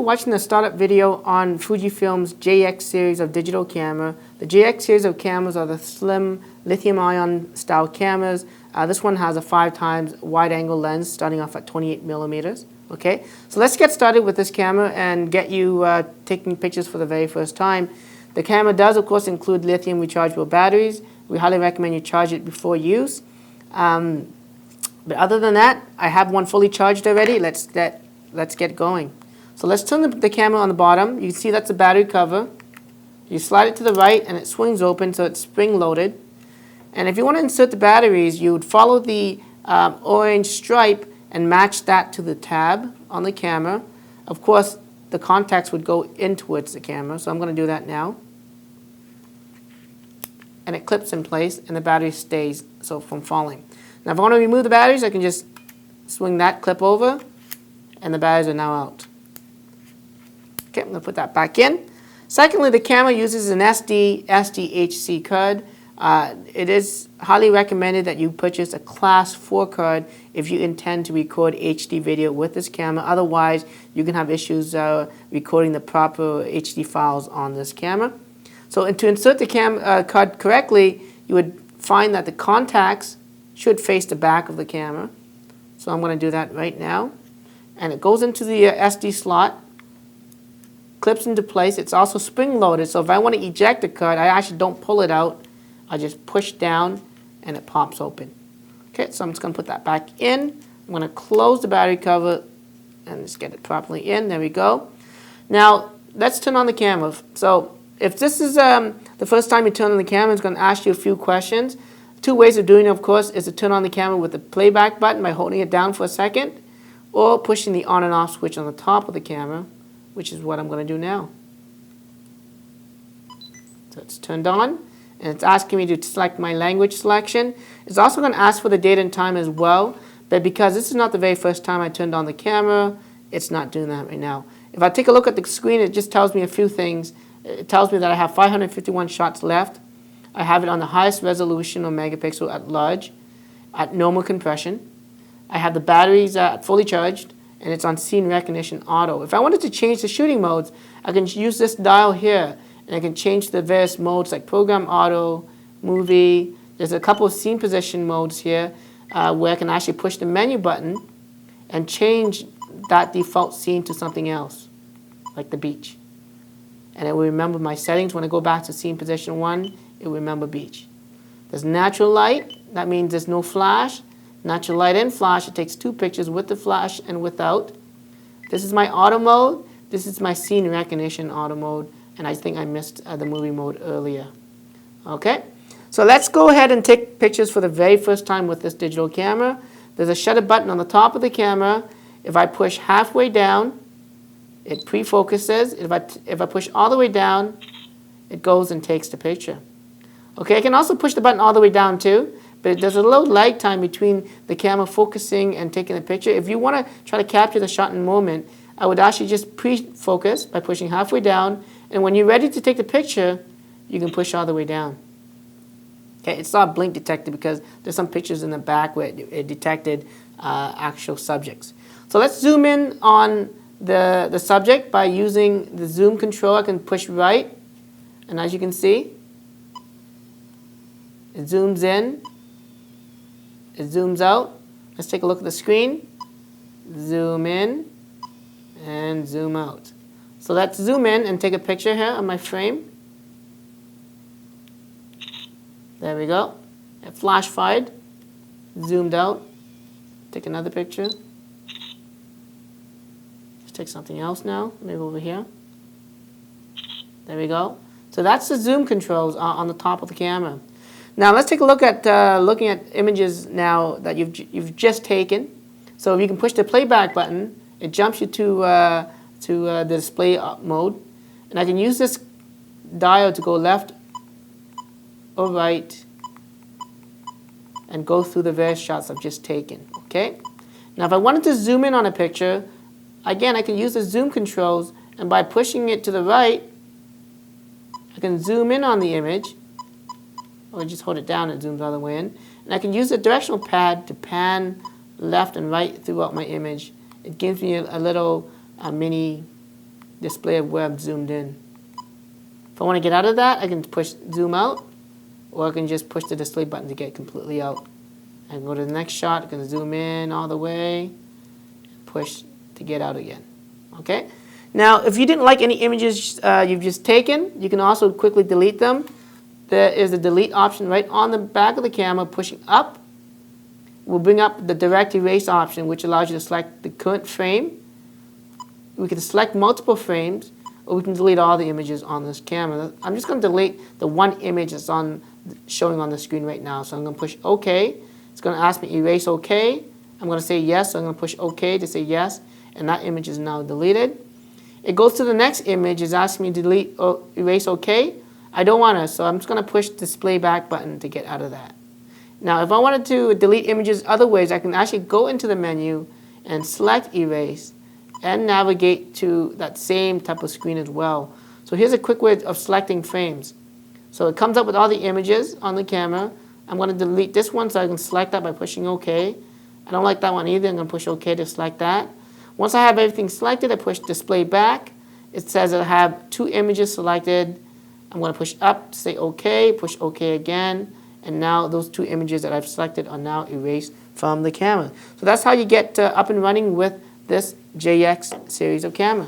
watching the startup video on Fujifilm's JX series of digital camera. The JX series of cameras are the slim lithium-ion style cameras. This one has a 5x wide-angle lens starting off at 28 millimeters. Okay, so let's get started with this camera and get you taking pictures for the very first time. The camera does, of course, include lithium rechargeable batteries. We highly recommend you charge it before use. But other than that, I have one fully charged already. Let's get going. So let's turn the camera on the bottom. You can see that's the battery cover. You slide it to the right and it swings open so it's spring loaded. And if you want to insert the batteries, you would follow the orange stripe and match that to the tab on the camera. Of course, the contacts would go in towards the camera, so I'm going to do that now. And it clips in place and the battery stays from falling. Now if I want to remove the batteries, I can just swing that clip over and the batteries are now out. Okay, I'm going to put that back in. Secondly, the camera uses an SDHC card. It is highly recommended that you purchase a Class 4 card if you intend to record HD video with this camera. Otherwise, you can have issues recording the proper HD files on this camera. So to insert the card correctly, you would find that the contacts should face the back of the camera. So I'm going to do that right now. And it goes into the SD slot, clips into place. It's also spring loaded, so if I want to eject the card, I actually don't pull it out. I just push down and it pops open. Okay, so I'm just going to put that back in. I'm going to close the battery cover and just get it properly in. There we go. Now, let's turn on the camera. So if this is the first time you turn on the camera, it's going to ask you a few questions. Two ways of doing it, of course, is to turn on the camera with the playback button by holding it down for a second, or pushing the on and off switch on the top of the camera, which is what I'm going to do now. So it's turned on, and it's asking me to select my language selection. It's also going to ask for the date and time as well, but because this is not the very first time I turned on the camera, it's not doing that right now. If I take a look at the screen, it just tells me a few things. It tells me that I have 551 shots left. I have it on the highest resolution or megapixel at large, at normal compression. I have the batteries fully charged, and it's on scene recognition auto. If I wanted to change the shooting modes, I can use this dial here, and I can change the various modes like program auto, movie. There's a couple of scene position modes here where I can actually push the menu button and change that default scene to something else, like the beach. And it will remember my settings. When I go back to scene position 1, it will remember beach. There's natural light. That means there's no flash. Natural light and flash, it takes 2 pictures with the flash and without. This is my auto mode. This is my scene recognition auto mode. And I think I missed the movie mode earlier. Okay, so let's go ahead and take pictures for the very first time with this digital camera. There's a shutter button on the top of the camera. If I push halfway down, it pre-focuses. If I push all the way down, it goes and takes the picture. Okay, I can also push the button all the way down too, but there's a low lag time between the camera focusing and taking the picture. If you want to try to capture the shot in moment, I would actually just pre-focus by pushing halfway down, and when you're ready to take the picture, you can push all the way down. Okay, it's not blink detected because there's some pictures in the back where it detected actual subjects. So let's zoom in on the subject by using the zoom control. I can push right, and as you can see, it zooms in, it zooms out. Let's take a look at the screen. Zoom in and zoom out. So let's zoom in and take a picture here of my frame. There we go. It flash fired, zoomed out. Take another picture. Let's take something else now, maybe over here. There we go. So that's the zoom controls on the top of the camera. Now let's take a look at looking at images now that you've just taken. So if you can push the playback button, it jumps you to the display mode, and I can use this dial to go left or right and go through the various shots I've just taken. Okay. Now if I wanted to zoom in on a picture, again I can use the zoom controls, and by pushing it to the right, I can zoom in on the image. Or just hold it down and it zooms all the way in. And I can use the directional pad to pan left and right throughout my image. It gives me a little mini display of where I'm zoomed in. If I want to get out of that, I can push zoom out, or I can just push the display button to get completely out. I can go to the next shot, I can zoom in all the way, push to get out again. Okay? Now, if you didn't like any images you've just taken, you can also quickly delete them. There is a delete option right on the back of the camera. Pushing up will bring up the direct erase option, which allows you to select the current frame. We can select multiple frames, or we can delete all the images on this camera. I'm just going to delete the one image that's showing on the screen right now. So I'm going to push OK. It's going to ask me erase OK. I'm going to say yes, so I'm going to push OK to say yes, and that image is now deleted. It goes to the next image. It's asking me to delete or erase OK. I don't want to, so I'm just going to push this playback button to get out of that. Now, if I wanted to delete images other ways, I can actually go into the menu and select erase and navigate to that same type of screen as well. So here's a quick way of selecting frames. So it comes up with all the images on the camera. I'm going to delete this one so I can select that by pushing OK. I don't like that one either. I'm going to push OK to select that. Once I have everything selected, I push display back. It says I have 2 images selected. I'm going to push up to say OK, push OK again, and now those 2 images that I've selected are now erased from the camera. So that's how you get up and running with this JX series of camera.